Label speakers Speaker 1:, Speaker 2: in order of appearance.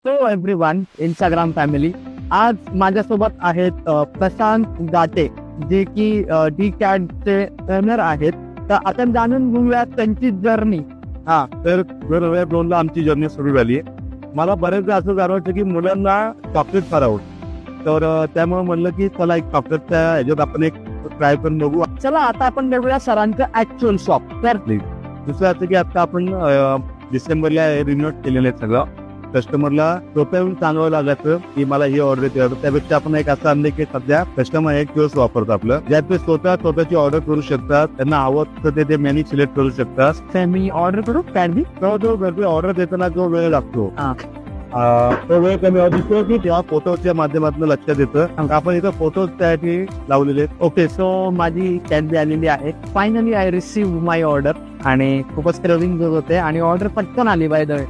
Speaker 1: Hello everyone Instagram family. आज माझ्यासोबत आहेत प्रशांत गाटे, जे की डी कॅटचे ट्रेनर आहेत. तर आपण जाणून घेऊया त्यांची जर्नी.
Speaker 2: तर वेळेला आमची जर्नी सुरू झाली. मला बरेचदा असं जाणवतं की मुलांना चॉकलेट फार आवडतं. तर त्यामुळे म्हणलं की चला एक चॉकलेटच्या ह्याच्यात आपण एक ट्राय करून बघू.
Speaker 1: चला आता आपण बघूया सरांचं ऍक्च्युअल शॉप. तर
Speaker 2: दुसरं असं की आता आपण डिसेंबरला रिन्यूट केलेलं आहे सगळं. कस्टमरला स्वतः येऊन सांगावं लागायचं की मला ही ऑर्डर द्या. त्यापेक्षा आपण एक असं आणलं की सध्या कस्टमर एक किओस्क वापरतो आपलं, ज्यात ते स्वतःची ऑर्डर करू शकतात. त्यांना आवडतं ते मेन्यू सिलेक्ट करू शकतात.
Speaker 1: मी ऑर्डर करू कॅडबी.
Speaker 2: जो घरची ऑर्डर देताना जो वेळ लागतो तो वेळ कमी होतो की तेव्हा फोटोच्या माध्यमातून लक्षात येतं. आपण इथं फोटो त्यासाठी लावलेले आहेत.
Speaker 1: ओके, सो माझी कॅडबी आलेली आहे. Finally I receive my order आणि खूपच क्रेविंग होते आणि ऑर्डर पटकन आली बाय द वे.